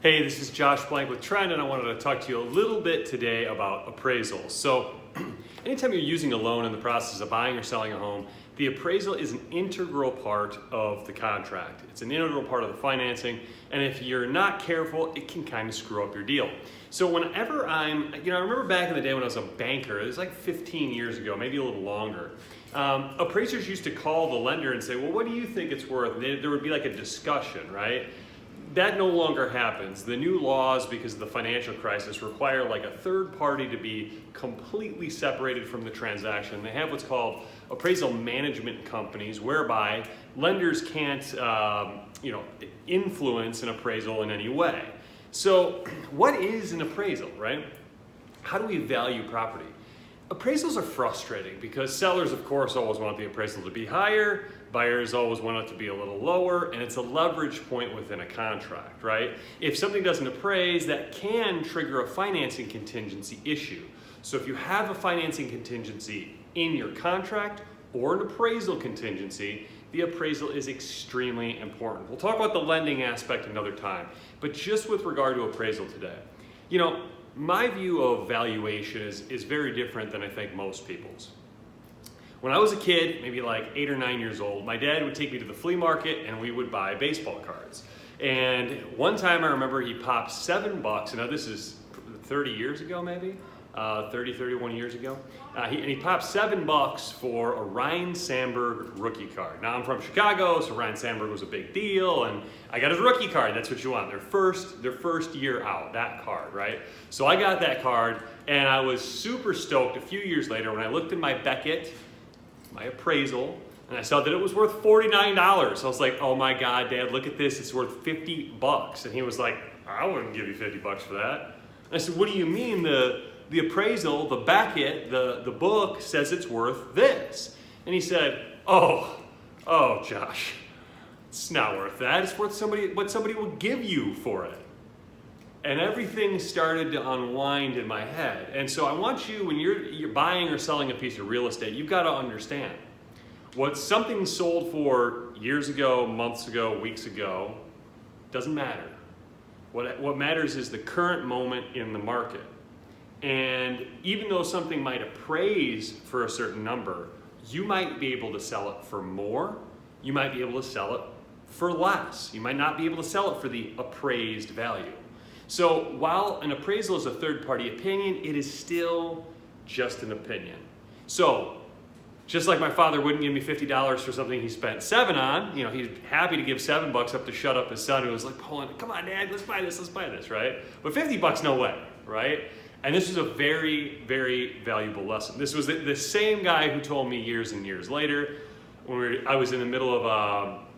Hey, this is Josh Blank with Trend, and I wanted to talk to you a little bit today about appraisals. So, anytime you're using a loan in the process of buying or selling a home, the appraisal is an integral part of the contract. It's an integral part of the financing, and if you're not careful, it can kind of screw up your deal. So whenever I remember back in the day when I was a banker, it was like 15 years ago, maybe a little longer. Appraisers used to call the lender and say, well, what do you think it's worth? And there would be like a discussion, right? That no longer happens. The new laws, because of the financial crisis, require like a third party to be completely separated from the transaction. They have what's called appraisal management companies, whereby lenders can't influence an appraisal in any way. So what is an appraisal, right? How do we value property? Appraisals are frustrating because sellers, of course, always want the appraisal to be higher, buyers always want it to be a little lower, and it's a leverage point within a contract, right? If something doesn't appraise, that can trigger a financing contingency issue. So if you have a financing contingency in your contract or an appraisal contingency, the appraisal is extremely important. We'll talk about the lending aspect another time, but just with regard to appraisal today, my view of valuation is very different than I think most people's. When I was a kid, maybe like 8 or 9 years old, my dad would take me to the flea market and we would buy baseball cards. And one time I remember he popped $7, now this is 30 years ago maybe, 31 years ago. He popped $7 for a Ryne Sandberg rookie card. Now I'm from Chicago, so Ryne Sandberg was a big deal, and I got his rookie card. That's what you want, their first year out, that card, right? So I got that card, and I was super stoked a few years later when I looked in my Beckett, my appraisal, and I saw that it was worth $49. I was like, oh my God, Dad, look at this, it's worth $50. And he was like, I wouldn't give you $50 for that. And I said, what do you mean? The appraisal, the Beckett, the book says it's worth this. And he said, oh, Josh, it's not worth that. It's worth what somebody will give you for it. And everything started to unwind in my head. And so I want you, when you're buying or selling a piece of real estate, you've got to understand what something sold for years ago, months ago, weeks ago, doesn't matter. What matters is the current moment in the market. And even though something might appraise for a certain number, you might be able to sell it for more. You might be able to sell it for less. You might not be able to sell it for the appraised value. So while an appraisal is a third-party opinion, it is still just an opinion. So just like my father wouldn't give me $50 for something he spent $7 on, he's happy to give $7 up to shut up his son who was like pulling, come on, Dad, let's buy this, right? But $50, no way, right? And this was a very, very valuable lesson. This was the same guy who told me years and years later, when I was in the middle of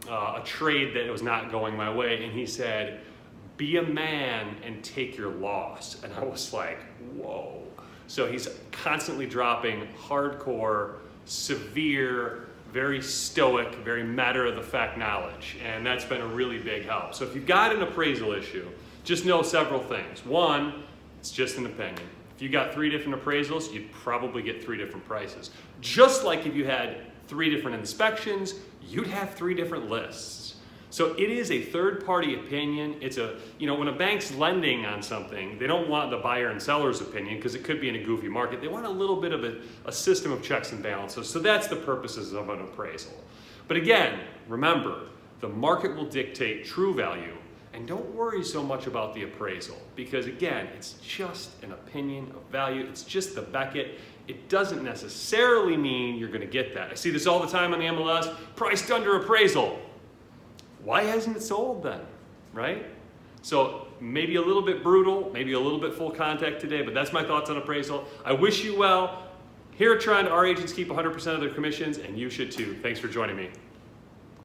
a trade that was not going my way, and he said, be a man and take your loss. And I was like, whoa. So he's constantly dropping hardcore, severe, very stoic, very matter-of-the-fact knowledge. And that's been a really big help. So if you've got an appraisal issue, just know several things. One, it's just an opinion. If you got 3 different appraisals, you'd probably get 3 different prices. Just like if you had 3 different inspections, you'd have 3 different lists. So it is a third-party opinion. It's when a bank's lending on something, they don't want the buyer and seller's opinion because it could be in a goofy market. They want a little bit of a system of checks and balances. So that's the purposes of an appraisal. But again, remember, the market will dictate true value. And don't worry so much about the appraisal because, again, it's just an opinion of value. It's just the Beckett. It doesn't necessarily mean you're going to get that. I see this all the time on the MLS, priced under appraisal. Why hasn't it sold then, right? So maybe a little bit brutal, maybe a little bit full contact today, but that's my thoughts on appraisal. I wish you well. Here at Trend, our agents keep 100% of their commissions, and you should too. Thanks for joining me.